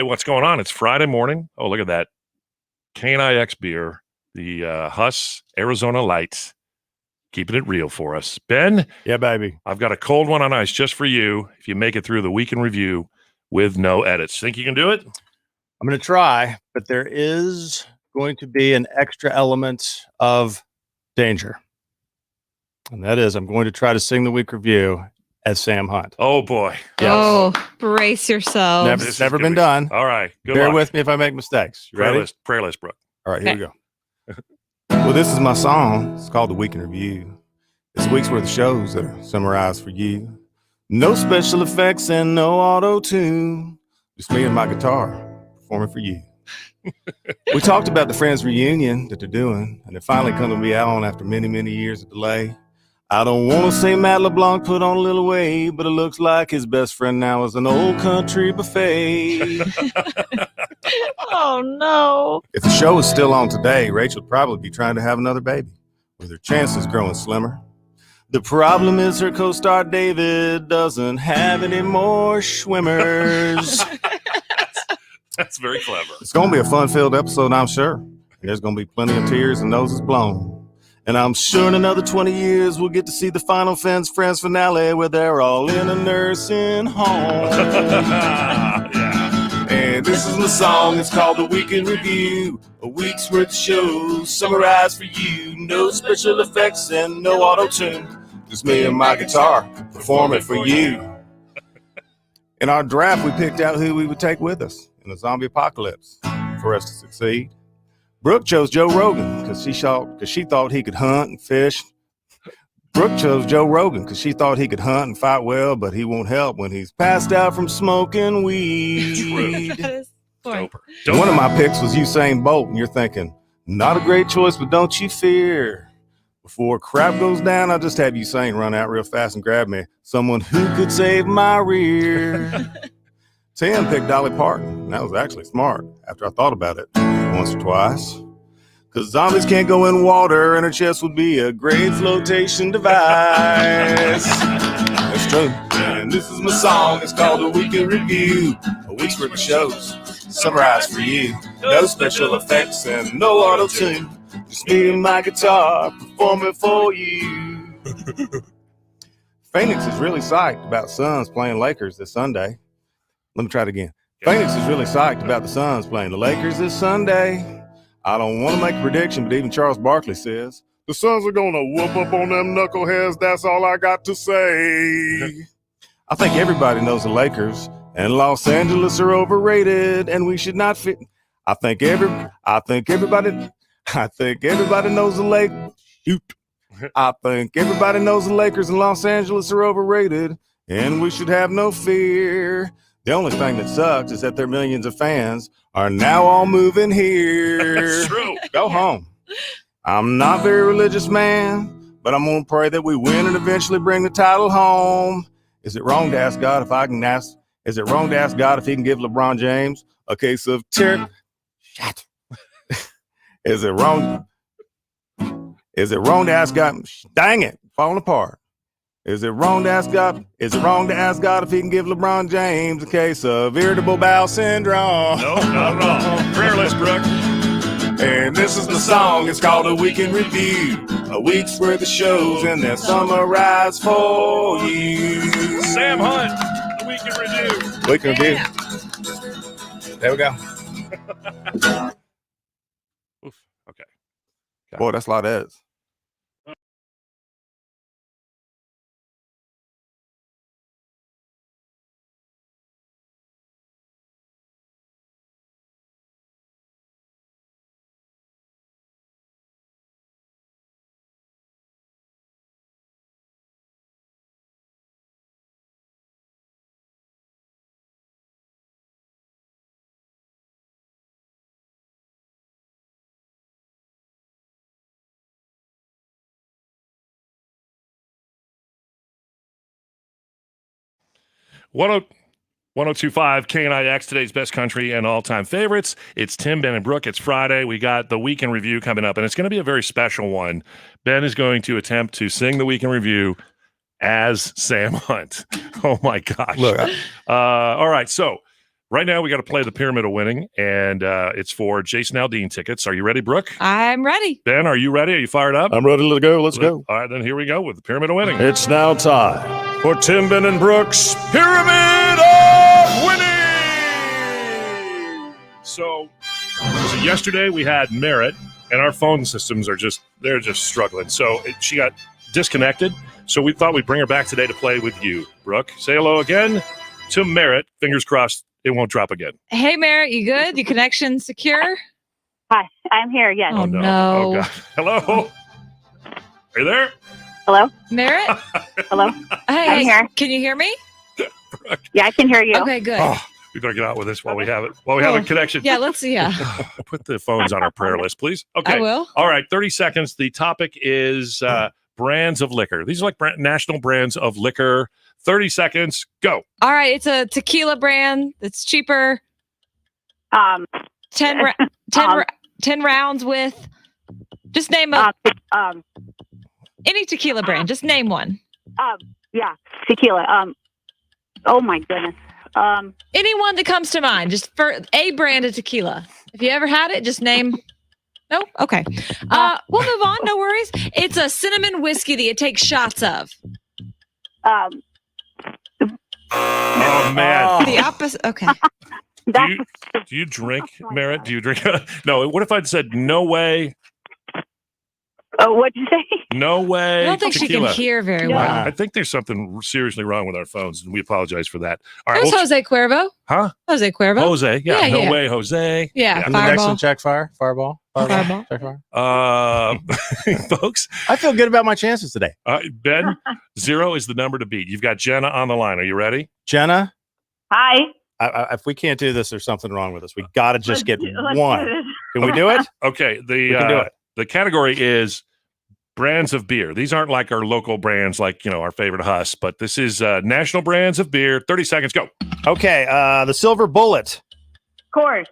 Hey, what's going on? It's Friday morning. Oh, look at that. KNIX beer, the Huss Arizona Light. Keeping it real for us. Ben? Yeah, baby. I've got a cold one on ice just for you if you make it through the week in review with no edits. Think you can do it? I'm going to try, but there is going to be an extra element of danger. And that is I'm going to try to sing the week review as Sam Hunt. Oh, boy. Yes. Oh, brace yourselves. It's never been done. All right. Good Bear luck. with me if I make mistakes. You ready? Prayer list, Brooke. All right, here we go. Well, this is my song. It's called The Week in Review. It's a week's worth of shows that are summarized for you. No special effects and no auto-tune. Just me and my guitar performing for you. We talked about the Friends reunion that they're doing, and it finally come to be out after many, many years of delay. I don't want to say Matt LeBlanc put on a little weight, but it looks like his best friend now is an old country buffet. Oh, no. If the show was still on today, Rachel would probably be trying to have another baby, with her chances growing slimmer. The problem is her co-star David doesn't have any more schwimmers. That's very clever. It's going to be a fun-filled episode, I'm sure. And there's going to be plenty of tears and noses blown. And I'm sure in another 20 years, we'll get to see the final Friends finale where they're all in a nursing home. Yeah. And this is my song. It's called The Week in Review. A week's worth of shows summarized for you. No special effects and no auto-tune. Just me and my guitar performing for you. In our draft, we picked out who we would take with us in the zombie apocalypse for us to succeed. Brooke chose Joe Rogan because she thought he could hunt and fish. Brooke chose Joe Rogan because she thought he could hunt and fight well, but he won't help when he's passed out from smoking weed. Doper. One of my picks was Usain Bolt, and you're thinking, not a great choice, but don't you fear. Before crap goes down, I'll just have Usain run out real fast and grab me. Someone who could save my rear. Tim picked Dolly Parton, and that was actually smart after I thought about it once or twice. Because zombies can't go in water, and her chest would be a great flotation device. That's true. And this is my song. It's called A Week in Review. A week's worth of shows summarized for you. No special effects and no auto-tune. Just me and my guitar performing for you. Phoenix is really psyched about Suns playing Lakers this Sunday. Let me try it again. Phoenix is really psyched about the Suns playing the Lakers this Sunday. I don't want to make a prediction, but even Charles Barkley says, the Suns are going to whoop up on them knuckleheads. That's all I got to say. I think everybody knows the Lakers and Los Angeles are overrated, and we should not fit. I think everybody knows the Lakers. Shoot. I think everybody knows the Lakers and Los Angeles are overrated, and we should have no fear. The only thing that sucks is that their millions of fans are now all moving here. That's true. Go home. I'm not a very religious man, but I'm going to pray that we win and eventually bring the title home. Is it wrong to ask God if he can give LeBron James a case of Shit. Is it wrong to ask God? Dang it, falling apart. Is it wrong to ask God if he can give LeBron James a case of irritable bowel syndrome? No, not at all. Prayer list, Brooke. And this is the song. It's called A Week in Review. A week's worth of shows and they're summarized for you. Sam Hunt, The Week in Review. Week in Review. There we go. Oof. Okay. Boy, that's a lot of edits. One 1025 KNIX, today's best country and all-time favorites. It's Tim, Ben, and Brooke. It's Friday. We got the Week in Review coming up, and it's going to be a very special one. Ben is going to attempt to sing the Week in Review as Sam Hunt. Oh, my gosh. Look, all right, so Right now, we got to play the Pyramid of Winning, and it's for Jason Aldean tickets. Are you ready, Brooke? I'm ready. Ben, are you ready? Are you fired up? I'm ready to go. Let's go. All right, then here we go with the Pyramid of Winning. It's now time for Tim, Ben, and Brooks' Pyramid of Winning. So yesterday we had Merritt, and our phone systems they're just struggling. So she got disconnected. So we thought we'd bring her back today to play with you, Brooke. Say hello again to Merritt. Fingers crossed it won't drop again. Hey, Merritt, you good? Your connection secure? Hi, I'm here. Yes. Oh, no. Oh, God. Hello? Are you there? Hello? Merritt? Hello? Hey, I'm here. Can you hear me? Yeah, I can hear you. Okay, good. Oh, we better get out with this while we have it. While we have a connection. Yeah, let's see. Yeah, Put the phones on our prayer list, please. Okay. I will. All right, 30 seconds. The topic is brands of liquor. These are like national brands of liquor. 30 seconds. Go. All right, it's a tequila brand that's cheaper. 10 10 rounds with. Just name any tequila brand. Just name one. Yeah, tequila. Oh my goodness. Anyone that comes to mind. Just for a brand of tequila. If you ever had it, just name. No? Okay. We'll move on. No worries. It's a cinnamon whiskey that you take shots of. Oh, man. The opposite. Okay. Do you drink, Merritt? Do you drink? No. What if I'd said no way? Oh, what'd you say? No way. I don't think tequila. she can hear very well. I think there's something seriously wrong with our phones, and we apologize for that. All That right. was Jose Cuervo. Huh? Jose Cuervo. Jose. Yeah. Yeah, No yeah. way, Jose. Yeah. And the next Fireball. one, check fire. Fireball. Fireball. Check fire. Folks, I feel good about my chances today. Ben, 0 is the number to beat. You've got Jenna on the line. Are you ready? Jenna, Hi. if we can't do this, there's something wrong with us. We got to just get Let's one. do this. Can we do it? Okay. We can do it. The category is brands of beer. These aren't like our local brands, like our favorite Huss, but this is national brands of beer. 30 seconds. Go. Okay. The Silver Bullet. Coors.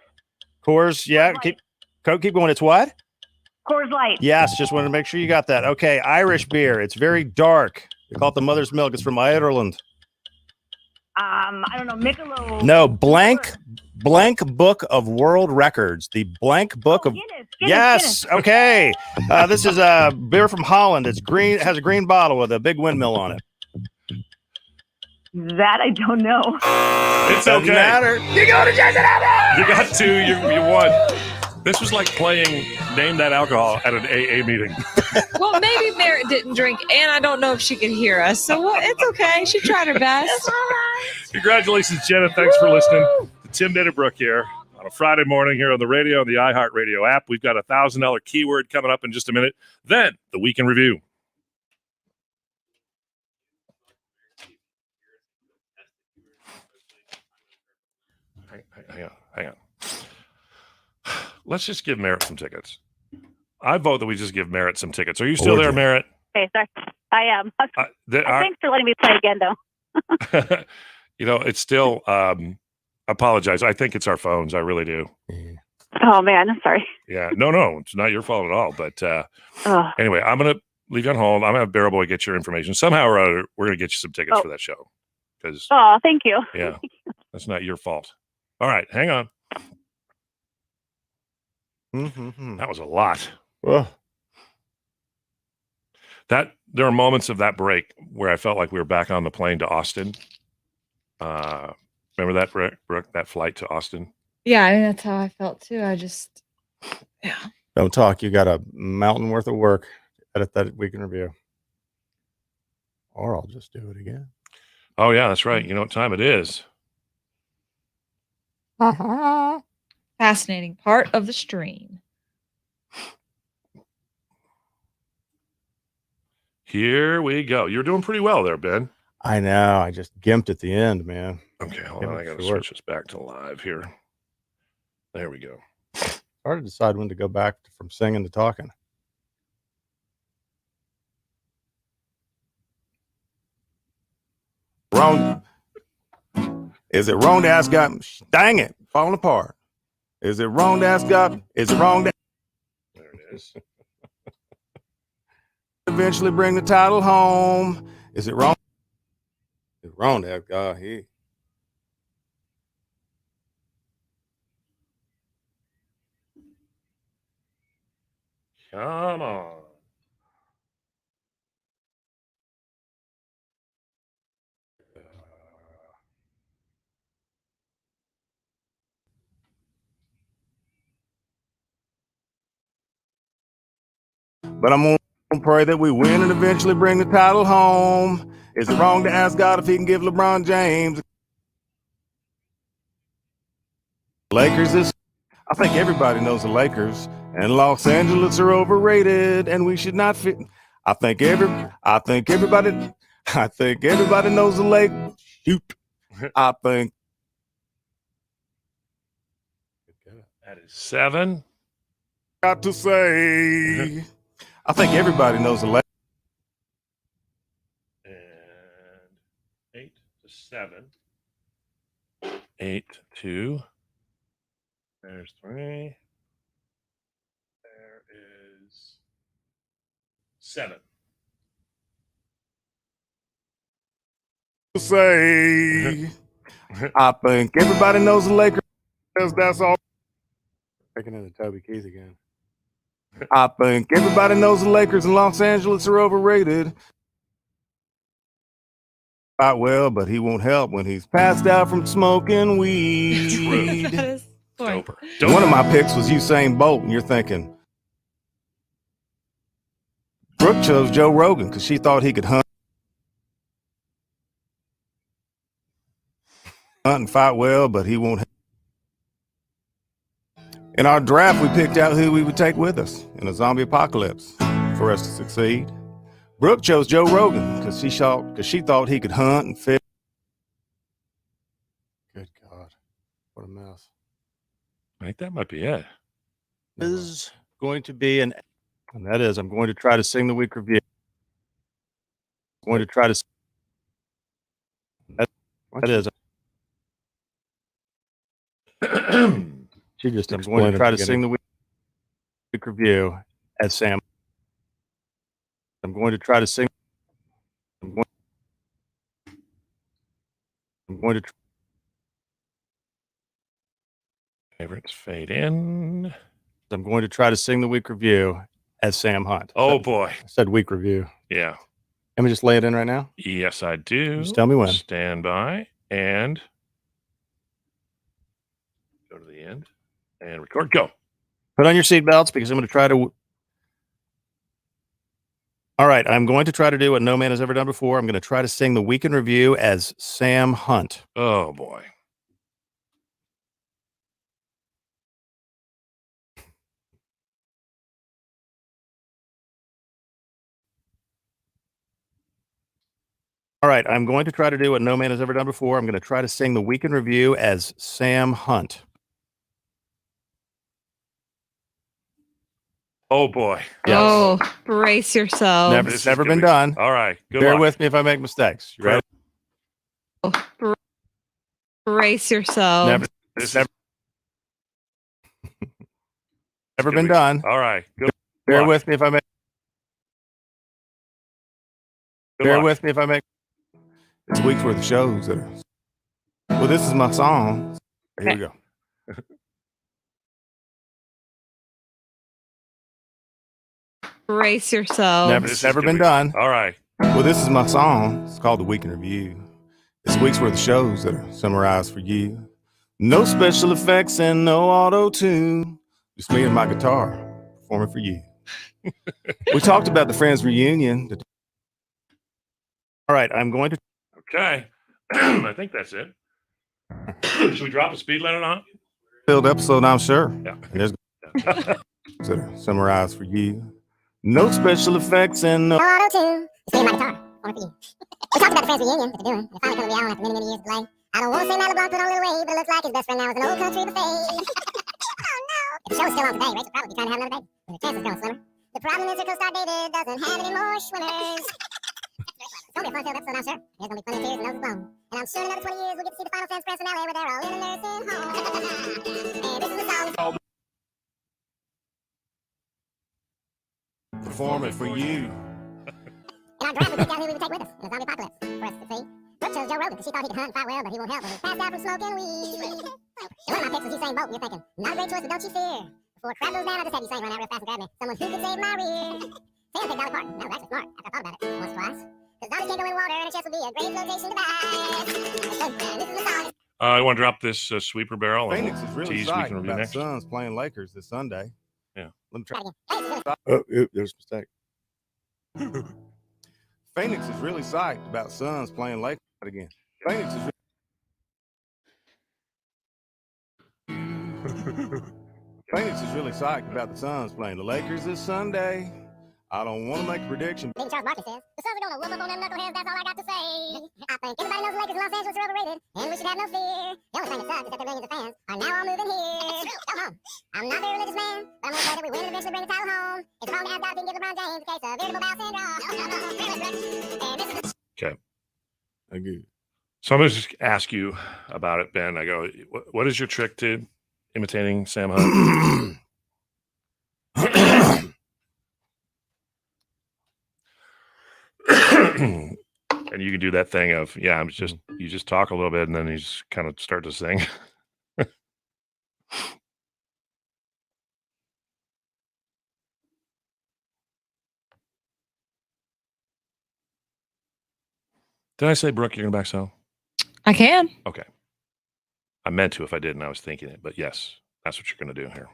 Coors. Yeah. Keep going. It's what? Coors Light. Yes. Just wanted to make sure you got that. Okay. Irish beer. It's very dark. They call it the mother's milk. It's from Ireland. I don't know. Michelob. No. Blank Book of World Records. The Blank Book of. Guinness. Yes. Okay. This is a beer from Holland. It's green. It has a green bottle with a big windmill on it. That I don't know. It's Doesn't okay. matter. You go to Jason Aldean. You got 2. You won. This was like playing Name That Alcohol at an AA meeting. Well, maybe Merritt didn't drink, and I don't know if she could hear us. So it's okay. She tried her best. Congratulations, Jenna. Thanks for listening to Tim Bitterbrook here on a Friday morning here on the radio, on the iHeart Radio app. We've got a $1,000 keyword coming up in just a minute. Then the Week in Review. Hang on. Let's just give Merritt some tickets. I vote that we just give Merritt some tickets. Are you still there, Merritt? Okay, sorry. I am. Thanks for letting me play again, though. It's still. Apologize. I think it's our phones. I really do. Oh man, I'm sorry. Yeah. No, it's not your fault at all. But anyway, I'm gonna leave you on hold. I'm gonna have Barrel Boy get your information somehow or other. We're gonna get you some tickets for that show. Because Thank you. yeah, that's not your fault. All right, hang on. Mm-hmm. That was a lot. Well, There are moments of that break where I felt like we were back on the plane to Austin. Remember that, Brooke? That flight to Austin? Yeah, I mean, that's how I felt too. don't talk. You got a mountain worth of work. Edit that Week in Review. Or I'll just do it again. Oh, yeah, that's right. You know what time it is. Fascinating part of the stream. Here we go. You're doing pretty well there, Ben. I know. I just gimped at the end, man. Okay, hold on. I got to switch this back to live here. There we go. Hard to decide when to go back from singing to talking. Wrong. Is it wrong to ask God? Dang it, falling apart. Is it wrong to ask God? Is it wrong to There it is. eventually bring the title home? Is it wrong? Is it wrong to ask God? Come on. But I'm going to pray that we win and eventually bring the title home. Is it wrong to ask God if he can give LeBron James? Lakers is... I think everybody knows the Lakers and Los Angeles are overrated and we should not fit. I think everybody knows the Lakers. Shoot. I think That is 7. got to say I think everybody knows the Lakers. And 8 to 7. 8 to. There's 3. There is 7. Say I think everybody knows the Lakers. That's all. Breaking into Toby Keith again. I think everybody knows the Lakers in Los Angeles are overrated. Quite well, but he won't help when he's passed out from smoking weed. That is boring. Doper. One of my picks was Usain Bolt, and you're thinking, Brooke chose Joe Rogan because she thought he could hunt and fight well, but he won't help. In our draft, we picked out who we would take with us in a zombie apocalypse for us to succeed. Brooke chose Joe Rogan because she thought he could hunt and fish. Good God. What a mess. I think that might be it. Is going to be and that is, I'm going to try to sing the week review. I'm going to try to. That is. She just I'm going to try to sing the week review as Sam. I'm going to try to sing. I'm going to. Favorites fade in. I'm going to try to sing the week review as Sam Hunt. Oh boy. I said week review. Yeah. Let me just lay it in right now. Yes, I do. Just tell me when. Stand by and go to the end and record. Go. Put on your seatbelts because I'm going to try to. All right, I'm going to try to do what no man has ever done before. I'm going to try to sing the week in review as Sam Hunt. Oh boy. All right, I'm going to try to do what no man has ever done before. I'm going to try to sing the week in review as Sam Hunt. Oh boy. Yes. Oh, brace yourself. Never, it's never been done. All right. Good Bear luck. with me if I make mistakes. You ready? Brace yourself. Never, it's never been done. All right. Good Bear luck. with me if I make. Good Bear luck. with me if I make. It's weeks worth of shows that are. Well, this is my song. Here we go. Brace yourself. Never, it's never been done. All right. Well, this is my song. It's called The Week in Review. It's weeks worth of shows that are summarized for you. No special effects and no auto-tune. Just me and my guitar performing for you. We talked about the Friends reunion. All right, I'm going to. Okay. I think that's it. Should we drop a speed limit on? Filled episode, I'm sure. Yeah. And there's that are summarized for you. No special effects and no auto-tune. It's me and my guitar. Only for you. We talked about the Friends reunion that they're doing. It finally comes to be out after many, many years of delay. I don't want to say Matt LeBlanc put on a little weight, but it looks like his best friend now is an old country buffet. Oh no! If the show is still on today, Rachel probably be trying to have another baby. With her chances growing slimmer. The problem is her co-star David doesn't have any more swimmers. It's gonna be a fun-filled episode, I'm sure. There's gonna be plenty of tears and noses blown. And I'm sure in another 20 years we'll get to see the final Friends finale where they're all in a nursing home. And this is the song. performing for you. In our draft, we picked out who we would take with us in a zombie apocalypse for us to see. Brooke chose Joe Rogan because she thought he could hunt and fight well, but he won't help when he's passed out from smoking weed. And one of my picks was Usain Bolt, and you're thinking, not a great choice, but don't you fear. Before crap goes down, I just have you saying run out real fast and grab me. Someone who could save my rear. Sam picked Dolly Parton. That was actually smart after I thought about it once or twice. Because Dolly can't go in water and a chest will be a great flotation device. This is the song. I want to drop this sweeper barrel. Phoenix is really tease psyched week in review about next. Suns playing Lakers this Sunday. Yeah. Let me try. Oh, there's a mistake. Phoenix is really psyched about Suns playing Lakers again. Phoenix is Phoenix is really psyched about the Suns playing the Lakers this Sunday. I don't want to make a prediction. Charles Barkley says, the Suns are going to whoop up on them knuckleheads, that's all I got to say. I think everybody knows the Lakers in Los Angeles are overrated, and we should have no fear. The only thing that sucks is that their millions of fans are now all moving here. Go home. I'm not a very religious man, but I'm going to say that we win and eventually bring the title home. It's wrong to ask God didn't give LeBron James a case of irritable bowel syndrome. And this is Okay. Good. So I'm going to just ask you about it, Ben. I go, what is your trick to imitating Sam Hunt? And you can do that thing of, you just talk a little bit and then you just kind of start to sing. Did I say, Brooke, you're going to back so? I can. Okay. I meant to if I didn't. I was thinking it. But yes, that's what you're going to do here.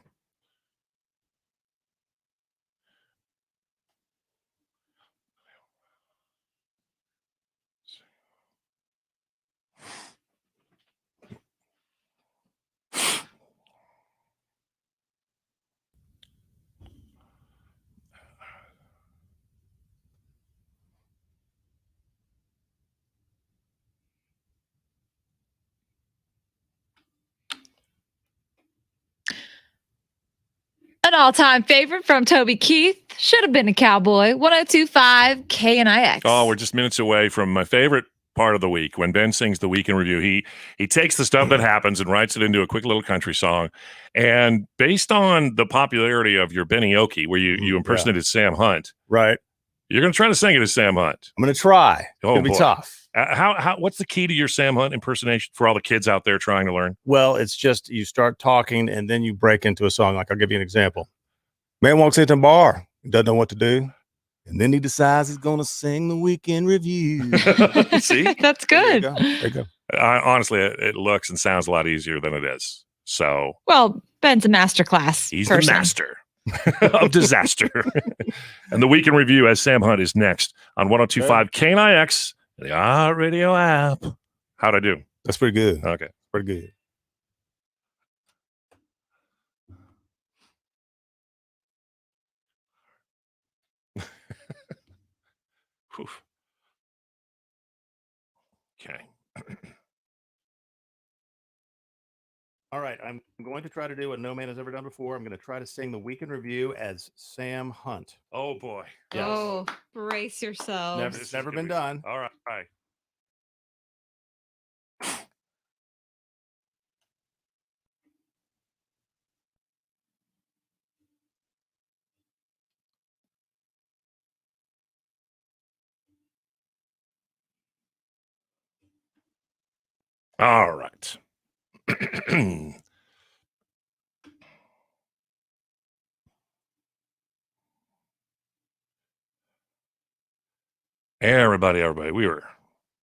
An all-time favorite from Toby Keith. Should have been a cowboy. 1025 KNIX. Oh, we're just minutes away from my favorite part of the week. When Ben sings the week in review, he takes the stuff that happens and writes it into a quick little country song. And based on the popularity of your Benny Okie, where you impersonated Sam Hunt, Right. you're going to try to sing it as Sam Hunt. I'm going to try. It's Oh, going to be boy. tough. What's the key to your Sam Hunt impersonation for all the kids out there trying to learn? Well, it's just you start talking and then you break into a song. Like I'll give you an example. Man walks into a bar, doesn't know what to do, And then he decides he's going to sing the weekend review. See? That's good. There you go. Honestly, it looks and sounds a lot easier than it is. So Well, Ben's a masterclass. he's person. the master of disaster. And the weekend review as Sam Hunt is next on 1025 KNIX, the iHeart Radio app. How'd I do? That's pretty good. Okay. Pretty good. Whew. Okay. All right, I'm going to try to do what no man has ever done before. I'm going to try to sing the weekend review as Sam Hunt. Oh, boy. Yes. Oh, brace yourselves. It's never been done. All right. All right. All right. Everybody, we were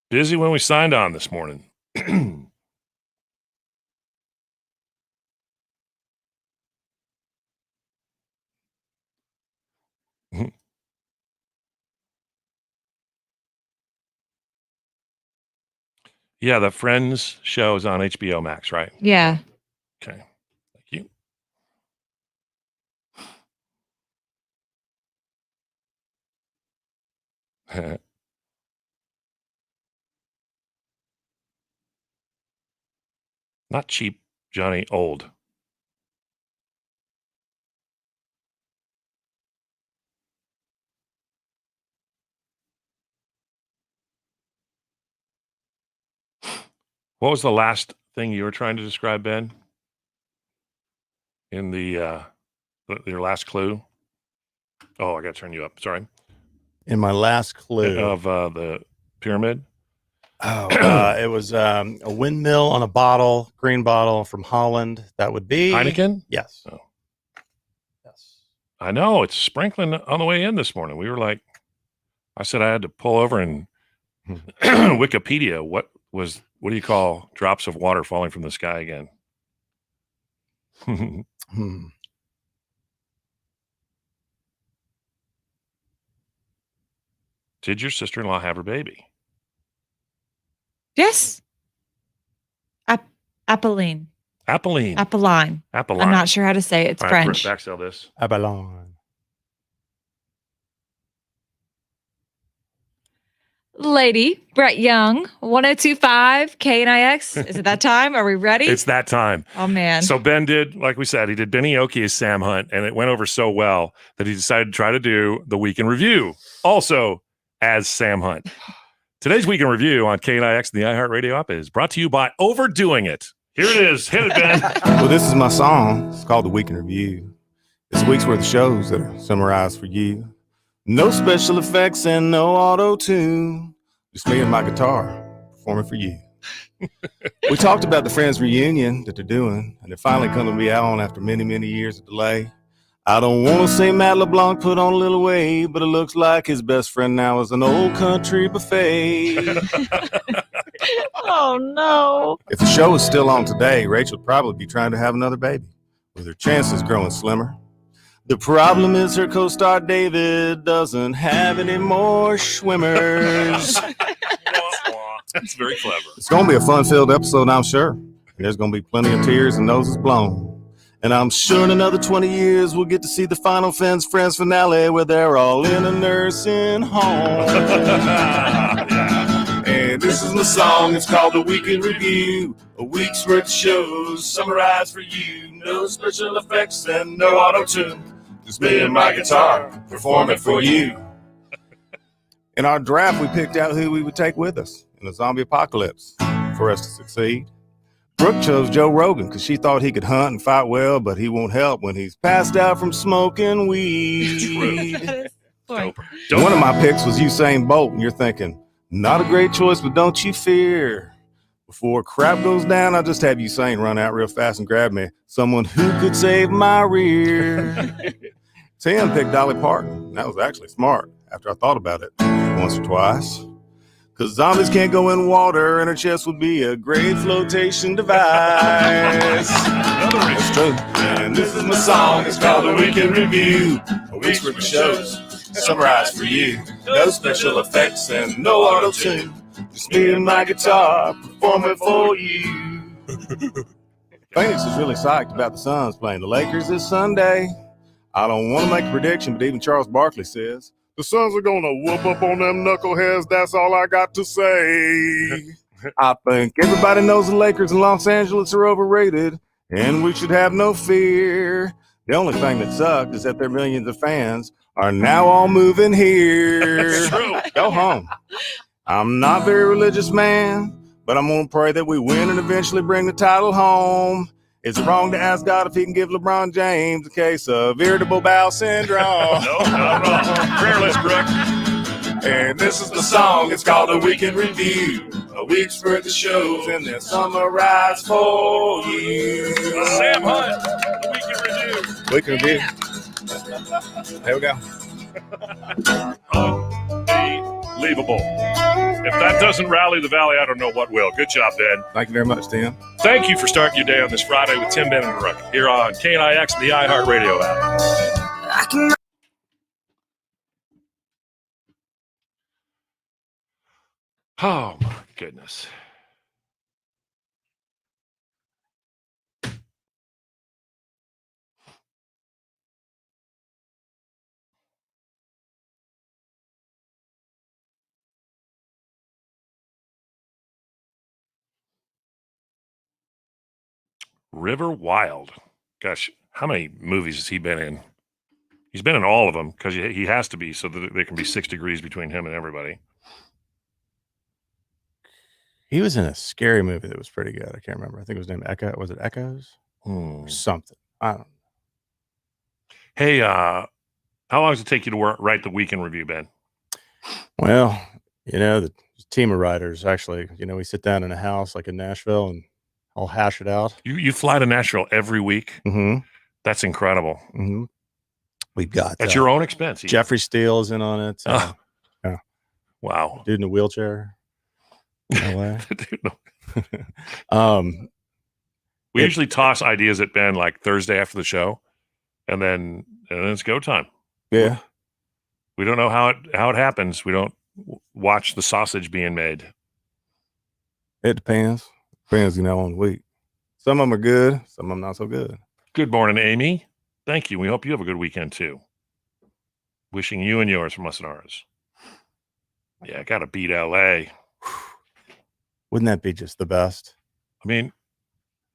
busy when we signed on this morning. Yeah, the Friends show is on HBO Max, right? Yeah. Okay. Thank you. Not cheap, Johnny, old. What was the last thing you were trying to describe, Ben? In the your last clue? Oh, I got to turn you up. Sorry. In my last clue Of the pyramid. it was a windmill on a bottle, green bottle from Holland. That would be Heineken? Yes. Oh. I know it's sprinkling on the way in this morning. We were like, I said I had to pull over and Wikipedia. What do you call drops of water falling from the sky again? Did your sister-in-law have her baby? Yes. Apolline. Apolline. Apolline. Apolline. I'm not sure how to say it. It's All right, French. Backsell this. Abalone. Lady, Brett Young, 1025 KNIX. Is it that time? Are we ready? It's that time. Oh, man. So Ben did, like we said, he did Benny Oki as Sam Hunt, and it went over so well that he decided to try to do the Week in Review also as Sam Hunt. Today's Week in Review on KNIX and the iHeart Radio app is brought to you by Overdoing It. Here it is. Hit it, Ben. Well, this is my song. It's called The Week in Review. It's week's worth of shows that are summarized for you. No special effects and no auto-tune. Just me and my guitar performing for you. We talked about the Friends reunion that they're doing, and they're finally going to be on after many, many years of delay. I don't want to say Matt LeBlanc put on a little weight, but it looks like his best friend now is an old country buffet. Oh, no. If the show was still on today, Rachel would probably be trying to have another baby, with her chances growing slimmer. The problem is her co-star David doesn't have any more swimmers. That's very clever. It's going to be a fun-filled episode, I'm sure. There's going to be plenty of tears and noses blown. And I'm sure in another 20 years we'll get to see the final Friends finale where they're all in a nursing home. And this is my song. It's called The Week in Review. A week's worth of shows summarized for you. No special effects and no auto-tune. Just me and my guitar performing for you. In our draft, we picked out who we would take with us in a zombie apocalypse for us to succeed. Brooke chose Joe Rogan because she thought he could hunt and fight well, but he won't help when he's passed out from smoking weed. One of my picks was Usain Bolt, and you're thinking, not a great choice, but don't you fear. Before crap goes down, I'll just have Usain run out real fast and grab me someone who could save my rear. Tim picked Dolly Parton. That was actually smart after I thought about it once or twice. Because zombies can't go in water, and her chest would be a great flotation device. That's true. And this is my song. It's called The Week in Review. A week's worth of shows summarized for you. No special effects and no auto-tune. Just me and my guitar performing for you. Phoenix is really psyched about the Suns playing the Lakers this Sunday. I don't want to make a prediction, but even Charles Barkley says, the Suns are going to whoop up on them knuckleheads. That's all I got to say. I think everybody knows the Lakers in Los Angeles are overrated, and we should have no fear. The only thing that sucked is that their millions of fans are now all moving here. Go home. I'm not a very religious man, but I'm going to pray that we win and eventually bring the title home. It's wrong to ask God if he can give LeBron James a case of irritable bowel syndrome. No, not wrong. Prayerless, Brooke. And this is the song. It's called The Week in Review. A week's worth of shows and they're summarized for you. Sam Hunt, The Week in Review. There we go. Unbelievable. If that doesn't rally the valley, I don't know what will. Good job, Ben. Thank you very much, Tim. Thank you for starting your day on this Friday with Tim, Ben, and Brooke here on KNIX and the iHeart Radio app. Oh, my goodness. River Wild. Gosh, how many movies has he been in? He's been in all of them because he has to be so that there can be 6 degrees between him and everybody. He was in a scary movie that was pretty good. I can't remember. I think it was named Echo. Was it Echoes? Or something. I don't know. Hey, how long does it take you to write the Week in Review, Ben? Well, the team of writers, actually, we sit down in a house like in Nashville and I'll hash it out. You fly to Nashville every week? Mm-hmm. That's incredible. Mm-hmm. We've got at your own expense. Even. Jeffrey Steele is in on it. Yeah. Wow. Dude in a wheelchair. LA. We usually toss ideas at Ben like Thursday after the show, and then it's go time. Yeah. We don't know how it happens. We don't watch the sausage being made. It depends. Depends, on the week. Some of them are good. Some of them not so good. Good morning, Amy. Thank you. We hope you have a good weekend too. Wishing you and yours from us and ours. Yeah, got to beat LA. Wouldn't that be just the best? I mean,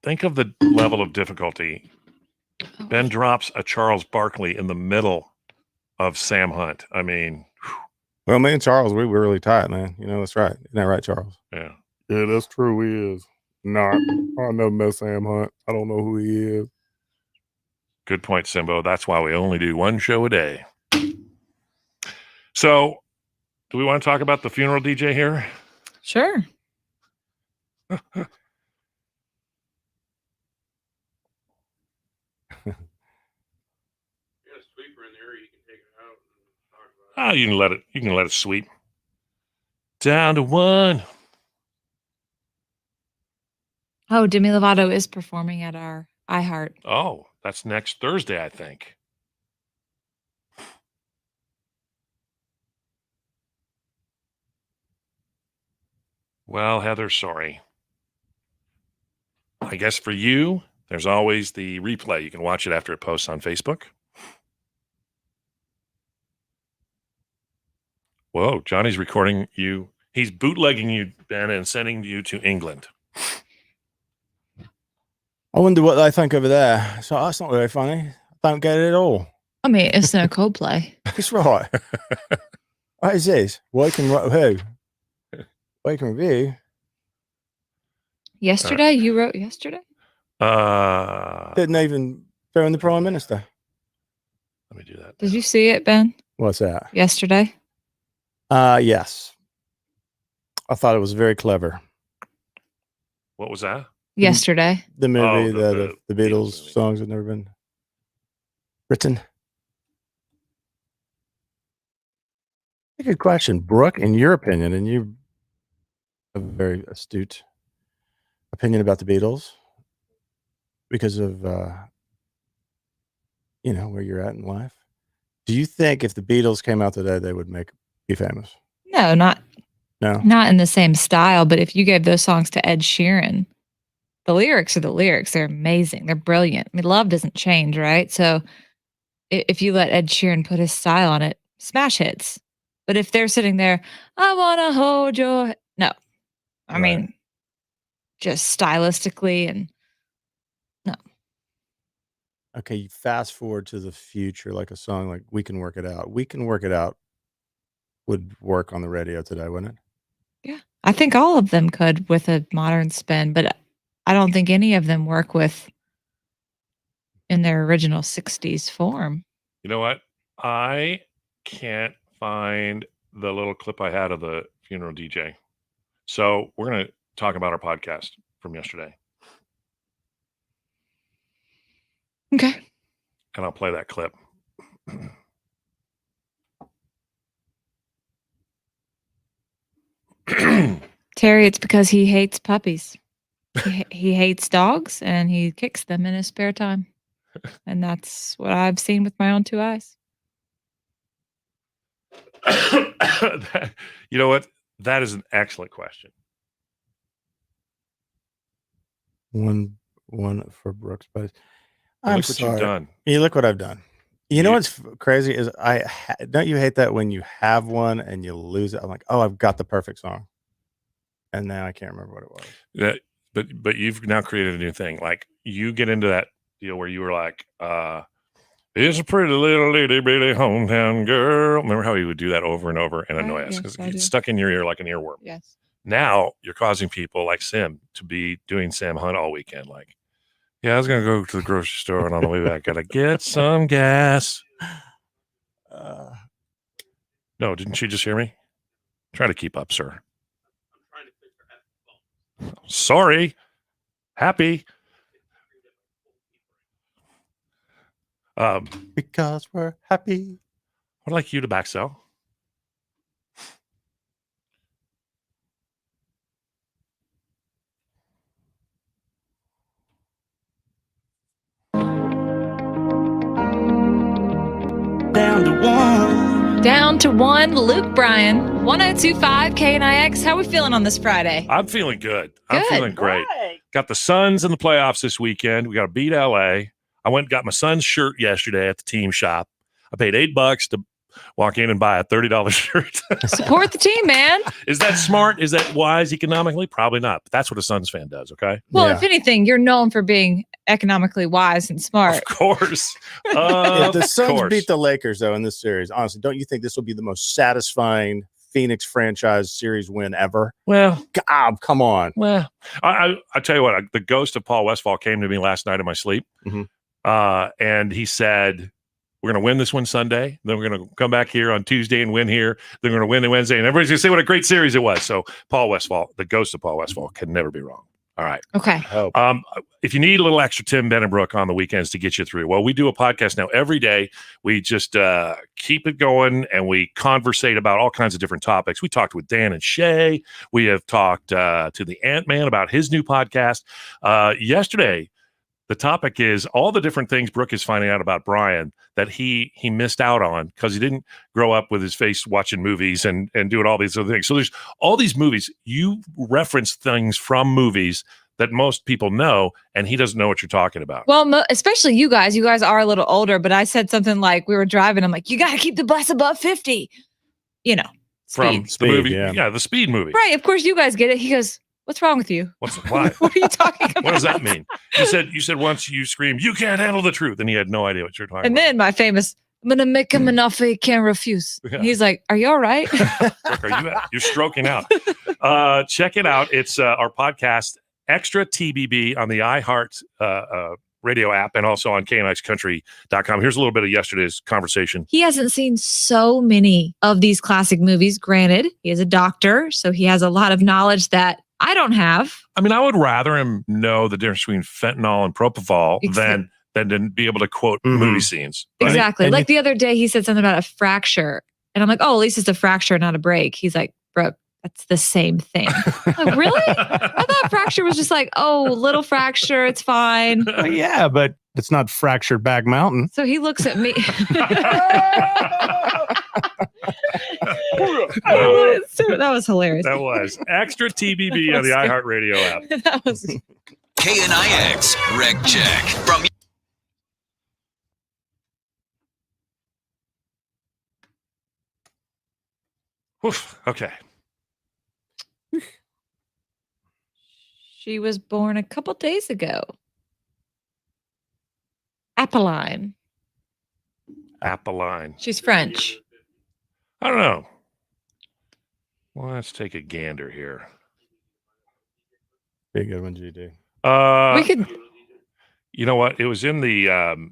think of the level of difficulty. Ben drops a Charles Barkley in the middle of Sam Hunt. I mean, well, me and Charles, we were really tight, man. That's right. Isn't that right, Charles? Yeah. Yeah, that's true. He is. Not. I never met Sam Hunt. I don't know who he is. Good point, Simbo. That's why we only do one show a day. So, do we want to talk about the funeral DJ here? Sure. You can let it sweep. Down to one. Oh, Demi Lovato is performing at our iHeart. Oh, that's next Thursday, I think. Well, Heather, sorry. I guess for you, there's always the replay. You can watch it after it posts on Facebook. Whoa, Johnny's recording you. He's bootlegging you, Ben, and sending you to England. I wonder what they think over there. So that's not very funny. I don't get it at all. I mean, it's no Coldplay. That's right. What is this? Waking who? Waking review. Yesterday? You wrote yesterday? Didn't even throw in the Prime Minister. Let me do that. Did you see it, Ben? What's that? Yesterday? Yes. I thought it was very clever. What was that? Yesterday. The movie the the Beatles songs had never been written. Good question, Brooke. In your opinion, and you have a very astute opinion about the Beatles because of where you're at in life. Do you think if the Beatles came out today, they would be famous? No, not in the same style. But if you gave those songs to Ed Sheeran, the lyrics are the lyrics. They're amazing. They're brilliant. I mean, love doesn't change, right? So if you let Ed Sheeran put his style on it, smash hits. But if they're sitting there, I want to hold your... No. I mean, just stylistically and no. Okay, you fast forward to the future, like a song like We Can Work It Out. We Can Work It Out would work on the radio today, wouldn't it? Yeah. I think all of them could with a modern spin, but I don't think any of them work in their original 60s form. You know what? I can't find the little clip I had of the funeral DJ. So we're going to talk about our podcast from yesterday. Okay. And I'll play that clip. Terry, it's because he hates puppies. He hates dogs and he kicks them in his spare time. And that's what I've seen with my own two eyes. You know what? That is an excellent question. One for Brooks, but Look what you've done. You look what I've done. You know what's crazy is don't you hate that when you have one and you lose it? I'm like, oh, I've got the perfect song, and now I can't remember what it was. Yeah, but you've now created a new thing. Like you get into that deal where you were like, "It's a pretty little itty bitty hometown girl." Remember how he would do that over and over and annoy us because it's stuck in your ear like an earworm. Yes. Now you're causing people like Sim to be doing Sam Hunt all weekend. Like, yeah, I was gonna go to the grocery store and on the way back, gotta get some gas. No, didn't she just hear me? Try to keep up, sir. Sorry. Happy. Because we're happy. I'd like you to back sell. Down to one. Luke Bryan, 1025 KNIX. How are we feeling on this Friday? I'm feeling good. I'm Good. feeling great. Right. Got the Suns in the playoffs this weekend. We got to beat LA. I went and got my son's shirt yesterday at the team shop. I paid $8 to walk in and buy a $30 shirt. Support the team, man. Is that smart? Is that wise economically? Probably not. But that's what a Suns fan does, okay? Well, Yeah. if anything, you're known for being economically wise and smart. Of course. If the Suns course. beat the Lakers, though, in this series, honestly, don't you think this will be the most satisfying Phoenix franchise series win ever? Well, God, come on. Well, I tell you what, the ghost of Paul Westphal came to me last night in my sleep, and he said, "We're going to win this one Sunday. Then we're going to come back here on Tuesday and win here. Then we're going to win the Wednesday, and everybody's going to say what a great series it was." So Paul Westphal, the ghost of Paul Westphal, can never be wrong. All right. Okay. If you need a little extra Tim Benenbrook on the weekends to get you through, well, we do a podcast now every day. We just keep it going and we conversate about all kinds of different topics. We talked with Dan and Shay. We have talked to the Ant-Man about his new podcast. Yesterday, the topic is all the different things Brooke is finding out about Brian that he missed out on because he didn't grow up with his face watching movies and doing all these other things. So there's all these movies. You reference things from movies that most people know, and he doesn't know what you're talking about. Well, especially you guys. You guys are a little older, but I said something like we were driving. I'm like, you got to keep the bus above 50. You know, From speed. the movie. Yeah. The Speed movie. Right. Of course, you guys get it. He goes, "What's wrong with you? Why? What are you talking about?" What does that mean? You said once you screamed, "You can't handle the truth," and he had no idea what you're talking And about. then my famous, "I'm going to make him an offer he can't refuse." Yeah. And he's like, "Are you all right?" Brooke, you're stroking out. Check it out. It's our podcast, Extra TBB, on the iHeart radio app and also on knixcountry.com. Here's a little bit of yesterday's conversation. He hasn't seen so many of these classic movies. Granted, he is a doctor, so he has a lot of knowledge that I don't have. I mean, I would rather him know the difference between fentanyl and propofol Exactly. than to be able to quote movie scenes. Right? Exactly. And Like the other day, he said something about a fracture. And I'm like, "Oh, at least it's a fracture, not a break." He's like, "Brooke, that's the same thing." I'm like, "Really? I thought fracture was just like, oh, little fracture. It's fine." Well, yeah, but it's not fractured back mountain. So he looks at me. That was hilarious. That was Extra TBB on the iHeart Radio app. That was KNIX Rec Check from Oof, okay. She was born a couple days ago. Apolline. Apolline. She's French. I don't know. Well, let's take a gander here. Be a good one, GD. We could. You know what? It was in the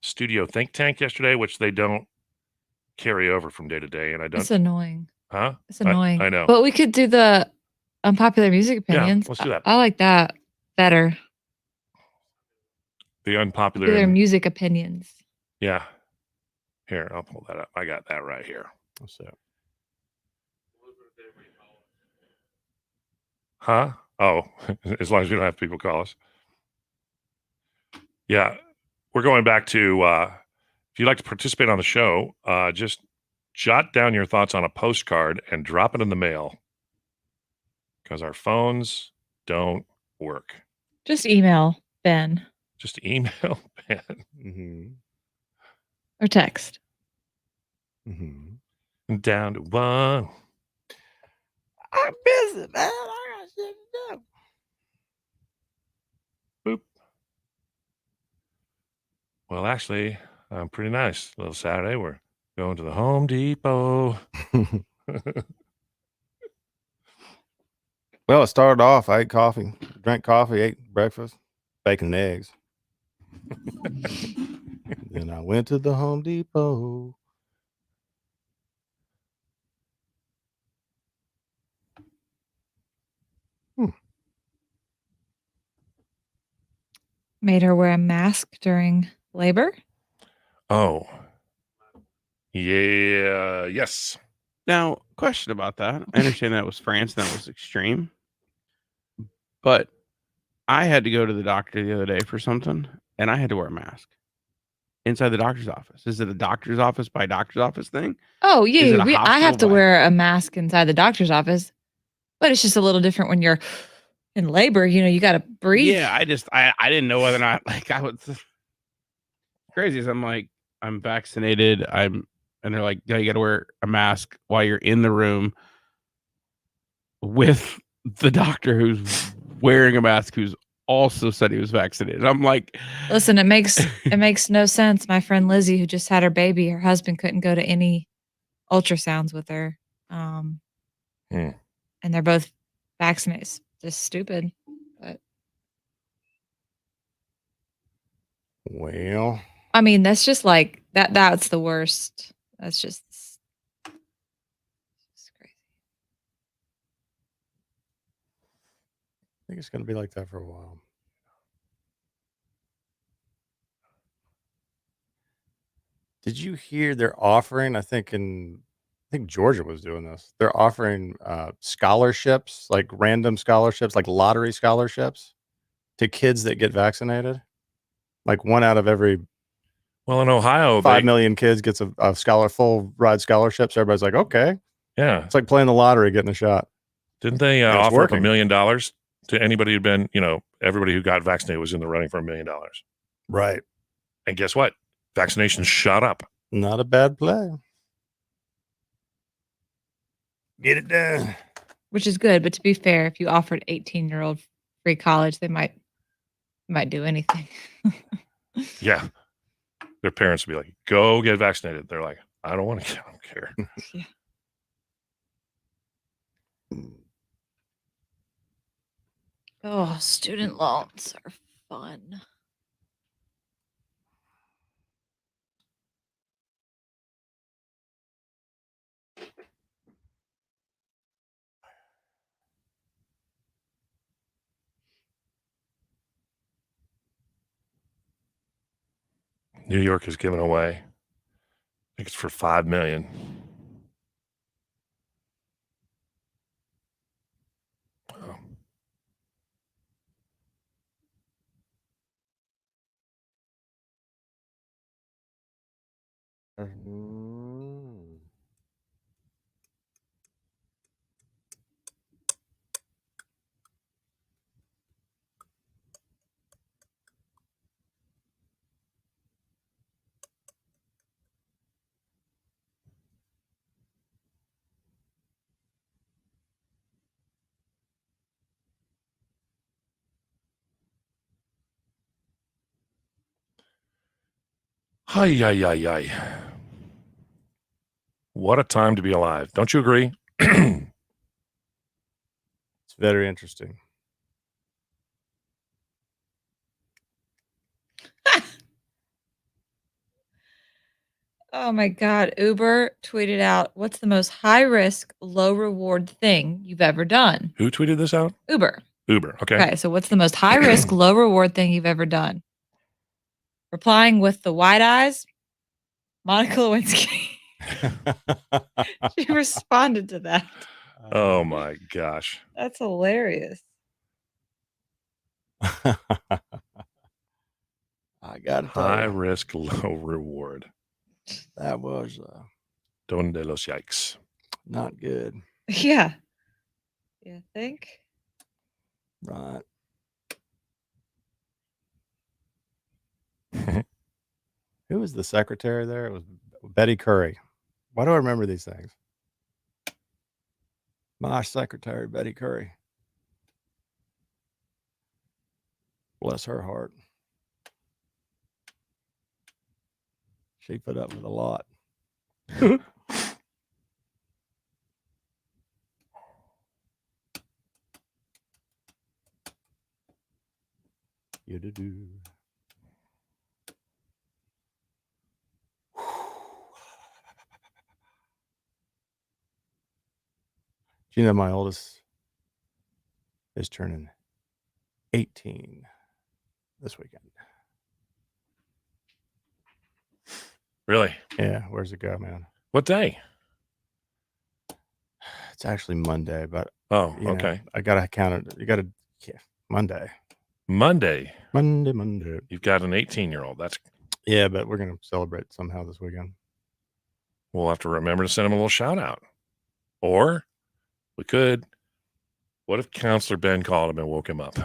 studio think tank yesterday, which they don't carry over from day to day, and I don't. It's annoying. Huh? It's annoying. I know. But we could do the unpopular music opinions. Yeah, let's do that. I like that better. The unpopular. Popular music opinions. Yeah. Here, I'll pull that up. I got that right here. What's that? Huh? Oh, as long as we don't have people call us. Yeah. We're going back to if you'd like to participate on the show, just jot down your thoughts on a postcard and drop it in the mail because our phones don't work. Just email Ben Just email Ben. Mm-hmm. or text. Mm-hmm. Down to one. I'm busy, man. I got shit to do. Boop. Well, actually, pretty nice. Little Saturday. We're going to the Home Depot. Well, it started off. I ate coffee, drank coffee, ate breakfast, bacon and eggs. Then I went to the Home Depot. Made her wear a mask during labor. Oh. Yeah. Yes. Now, question about that. I understand that was France and that was extreme. But I had to go to the doctor the other day for something, and I had to wear a mask inside the doctor's office. Is it a doctor's office by doctor's office thing? Oh, Is it yeah. a I have hospital to by- wear a mask inside the doctor's office, but it's just a little different when you're in labor. You got to breathe. Yeah, I didn't know whether or not I was crazy. I'm like, I'm vaccinated. And they're like, yeah, you got to wear a mask while you're in the room with the doctor who's wearing a mask, who's also said he was vaccinated. I'm like, Listen, it makes no sense. My friend Lizzie, who just had her baby, her husband couldn't go to any ultrasounds with her. And they're both vaccinated. It's just stupid. But Well, I mean, that's just like that's the worst. That's just crazy. I think it's going to be like that for a while. Did you hear they're offering, I think Georgia was doing this. They're offering scholarships, like random scholarships, like lottery scholarships to kids that get vaccinated. Like one out of every in Ohio, 5 million kids gets a full ride scholarship. So everybody's like, okay. Yeah. It's like playing the lottery, getting a shot. Didn't they And it's offer up $1 working. million to anybody who'd been, everybody who got vaccinated was in the running for $1 million. Right. And guess what? Vaccinations shot up. Not a bad play. Get it done. Which is good, but to be fair, if you offered 18-year-old free college, they might do anything. Yeah. Their parents would be like, go get vaccinated. They're like, I don't want to. I don't care. Yeah. Oh, student loans are fun. New York is giving away, I think it's for $5 million. Hi, ay. What a time to be alive. Don't you agree? It's very interesting. Oh my God. Uber tweeted out, what's the most high risk, low reward thing you've ever done? Who tweeted this out? Uber. Okay. Okay. So what's the most high risk, low reward thing you've ever done? Replying with the wide eyes, Monica Lewinsky. She responded to that. Oh my gosh. That's hilarious. I got to tell High you, risk, low reward. that was Donde los yikes. not good. Yeah. You think? Right. Who was the secretary there? It was Betty Curry. Why do I remember these things? My secretary, Betty Curry. Bless her heart. She put up with a lot. You-do-do. Do you know my oldest is turning 18 this weekend? Really? Yeah. Where's it go, man? What day? It's actually Monday, but Oh, you know, okay. I gotta count it. You gotta Monday. Monday. Monday. You've got an 18-year-old. That's Yeah, but we're gonna celebrate somehow this weekend. we'll have to remember to send him a little shout out. Or we could. What if Counselor Ben called him and woke him up?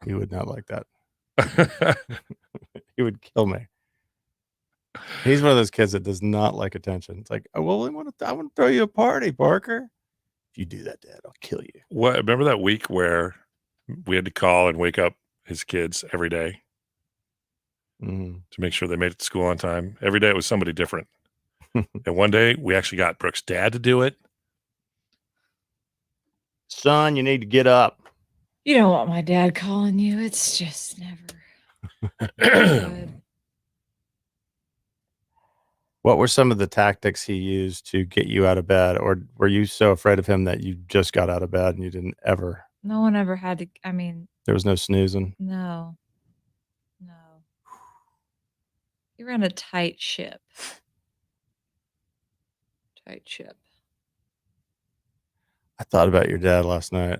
He would not like that. He would kill me. He's one of those kids that does not like attention. It's like, oh, well, I want to throw you a party, Parker. If you do that, Dad, I'll kill you. What? Remember that week where we had to call and wake up his kids every day to make sure they made it to school on time? Every day it was somebody different. And one day we actually got Brooke's dad to do it. Son, you need to get up. You don't want my dad calling you. It's just never good. What were some of the tactics he used to get you out of bed? Or were you so afraid of him that you just got out of bed and you didn't ever? No one ever had to. I mean, There was no snoozing. no. He ran a tight ship. I thought about your dad last night.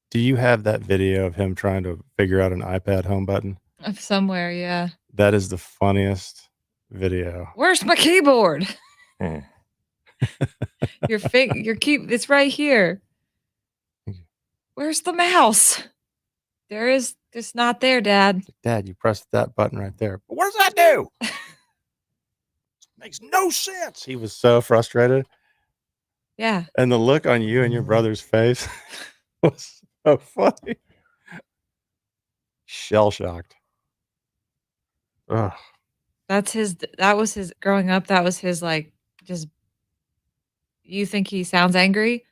Do you have that video of him trying to figure out an iPad home button? Somewhere, yeah. That is the funniest video. Where's my keyboard? Hmm. Your it's right here. Where's the mouse? It's not there, Dad. Dad, you pressed that button right there. But what does that do? Makes no sense. He was so frustrated. Yeah. And the look on you and your brother's face was so funny. Shell-shocked. Ugh. That was his growing up. That was his, like, just, you think he sounds angry?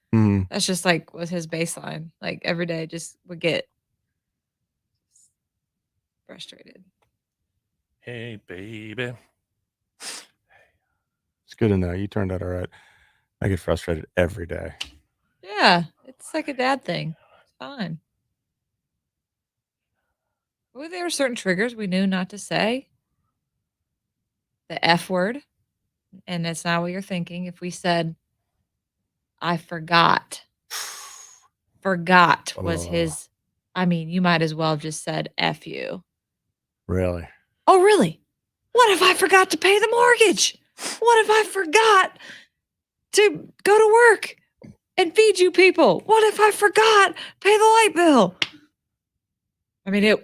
That's just like was his baseline. Like every day just would get frustrated. Hey, baby. It's good to know. You turned out all right. I get frustrated every day. Yeah. It's like a dad thing. It's fine. Well, there were certain triggers we knew not to say. The F word. And that's not what you're thinking. If we said, I forgot. Forgot was his. I mean, you might as well have just said F you. Really? Oh, really? What if I forgot to pay the mortgage? What if I forgot to go to work and feed you people? What if I forgot to pay the light bill? I mean, you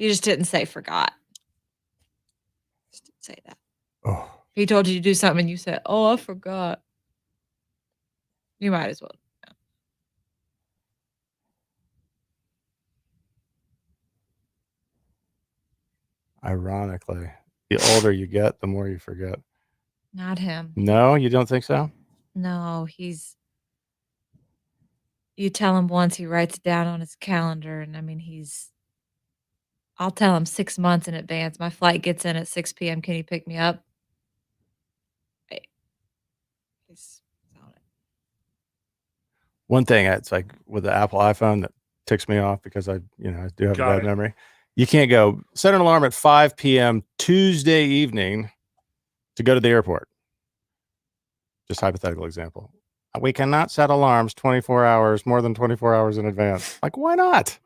just didn't say forgot. Just didn't say that. Oh. He told you to do something and you said, oh, I forgot. You might as well. Ironically, the older you get, the more you forget. Not him. No, you don't think so? No, you tell him once, he writes it down on his calendar. And I mean, I'll tell him 6 months in advance. My flight gets in at 6 p.m. Can you pick me up? He's on it. One thing, it's like with the Apple iPhone that ticks me off because I do have a bad memory. You can't go set an alarm at 5 p.m. Tuesday evening to go to the airport. Just hypothetical example. We cannot set alarms more than 24 hours in advance. Like, why not?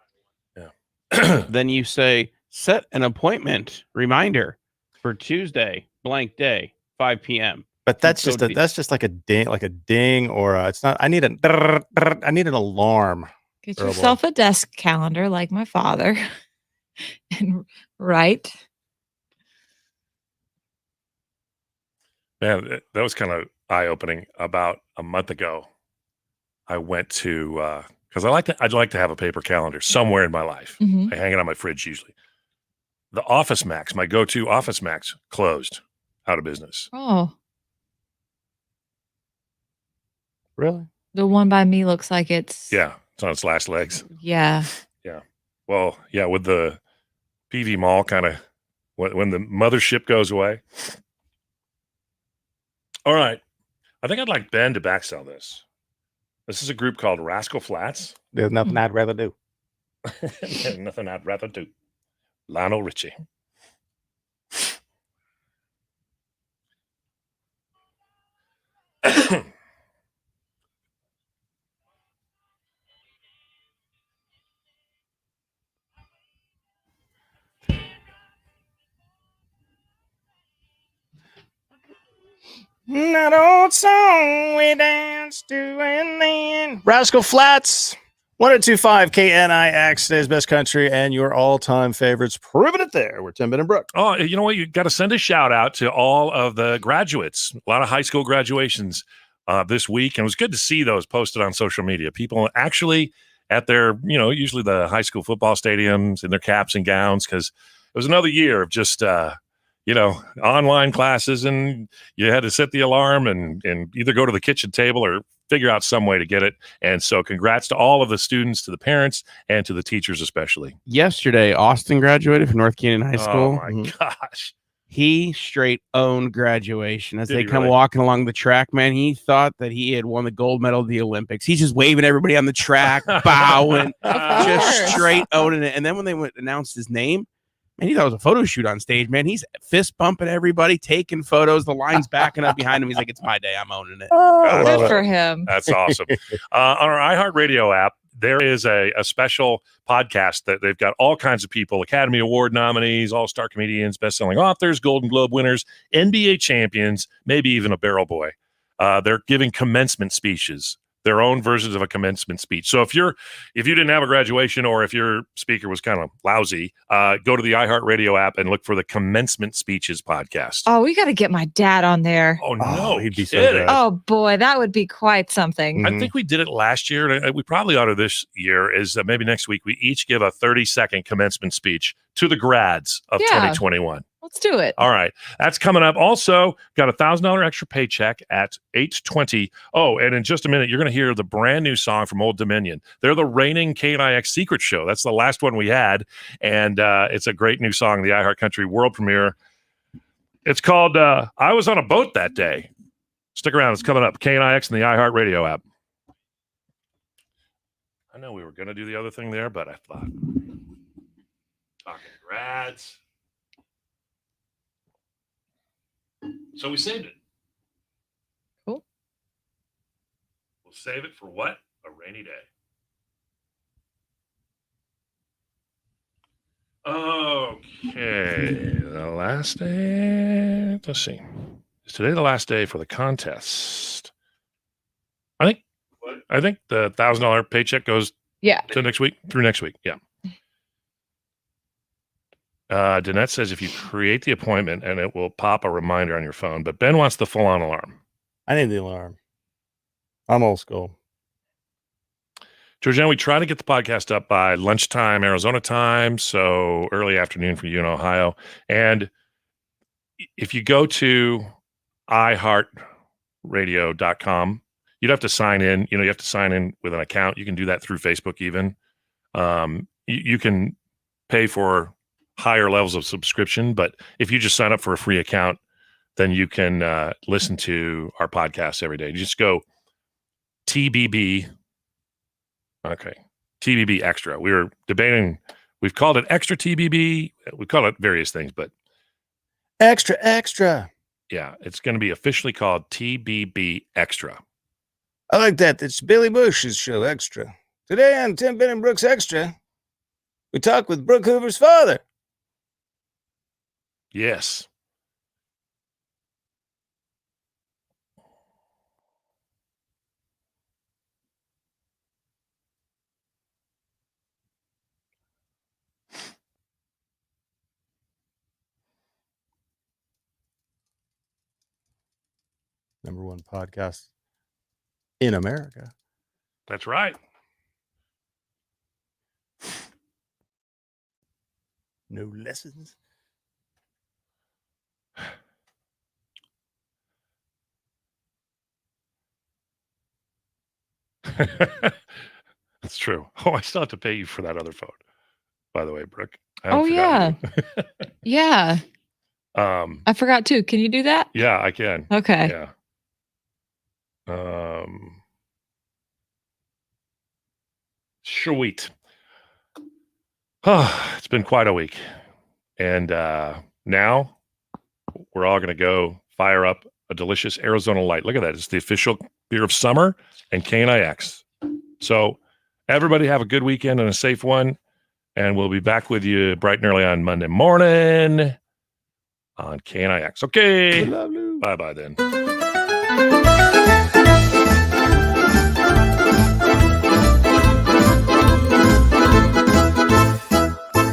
Yeah. Then you say, set an appointment reminder for Tuesday, blank day, 5 p.m. But that's just like a ding or it's not. I need an alarm. Get yourself a desk calendar like my father and write. Man, that was kind of eye-opening. About a month ago, I went to because I'd like to have a paper calendar somewhere in my life. Mm-hmm. I hang it on my fridge usually. The Office Max, my go-to Office Max, closed, out of business. Oh, really? The one by me looks like it's on its last legs. Yeah. Yeah. Well, yeah, with the PV Mall kind of when the mothership goes away. All right. I think I'd like Ben to backsell this. This is a group called Rascal Flats. There's nothing I'd rather do. Nothing I'd rather do. Lionel Richie. That old song we danced to and then. Rascal Flats, 1025 KNIX, today's best country, and your all-time favorites. Proving it there. We're Tim, Ben, and Brooke. Oh, you know what? You got to send a shout out to all of the graduates. A lot of high school graduations this week, and it was good to see those posted on social media. People actually at their, usually the high school football stadiums in their caps and gowns, because it was another year of just online classes, and you had to set the alarm and either go to the kitchen table or figure out some way to get it. And so congrats to all of the students, to the parents, and to the teachers especially. Yesterday, Austin graduated from North Canyon High School. Oh, my gosh. He straight owned graduation. As Did they he come really? walking along the track, man, he thought that he had won the gold medal of the Olympics. He's just waving everybody on the track, bowing, just straight owning it. And then when they announced his name, man, he thought it was a photo shoot on stage, man. He's fist bumping everybody, taking photos. The line's backing up behind him. He's like, it's my day. I'm owning it. Good for him. That's awesome. On our iHeart Radio app, there is a special podcast that they've got all kinds of people, Academy Award nominees, all-star comedians, best-selling authors, Golden Globe winners, NBA champions, maybe even a barrel boy. They're giving commencement speeches, their own versions of a commencement speech. So if you didn't have a graduation, or if your speaker was kind of lousy, go to the iHeart Radio app and look for the Commencement Speeches podcast. Oh, we got to get my dad on there. Oh, no, he'd be so kidding. good. Oh boy, that would be quite something. I think we did it last year, and we probably ought to this year. Is maybe next week we each give a 30-second commencement speech to the grads of 2021. Let's do it. All right, that's coming up. Also, got $1,000 extra paycheck at 8:20. Oh, and in just a minute, you're going to hear the brand new song from Old Dominion. They're the reigning KNIX Secret Show. That's the last one we had, and it's a great new song, the iHeart Country world premiere. It's called "I Was on a Boat That Day." Stick around; it's coming up. KNIX and the iHeart Radio app. I know we were going to do the other thing there, but I thought talking grads. So we saved it. Cool. We'll save it for what? A rainy day. Okay. The last day. Let's see. Is today the last day for the contest? I think the $1,000 paycheck goes to next week, through next week. Yeah. Danette says if you create the appointment and it will pop a reminder on your phone, but Ben wants the full-on alarm. I need the alarm. I'm old school. Georgiana, we try to get the podcast up by lunchtime, Arizona time, so early afternoon for you in Ohio. And if you go to iHeartRadio.com, you'd have to sign in. You have to sign in with an account. You can do that through Facebook even. You can pay for higher levels of subscription, but if you just sign up for a free account, then you can listen to our podcast every day. You just go TBB. Okay. TBB Extra. We were debating, we've called it Extra TBB. We call it various things, but Extra. yeah, it's going to be officially called TBB Extra. I like that. It's Billy Bush's show, Extra. Today on Tim, Ben, and Brooks Extra, we talk with Brooke Hoover's father. Yes. #1 podcast in America. That's right. No lessons. That's true. Oh, I still have to pay you for that other phone, by the way, Brooke. Oh, yeah. Yeah. I forgot too. Can you do that? Yeah, I can. Okay. Yeah. Sweet. Oh, it's been quite a week. And now we're all going to go fire up a delicious Arizona Light. Look at that. It's the official beer of summer and KNIX. So everybody have a good weekend and a safe one. And we'll be back with you bright and early on Monday morning on KNIX. Okay. Bye-bye then.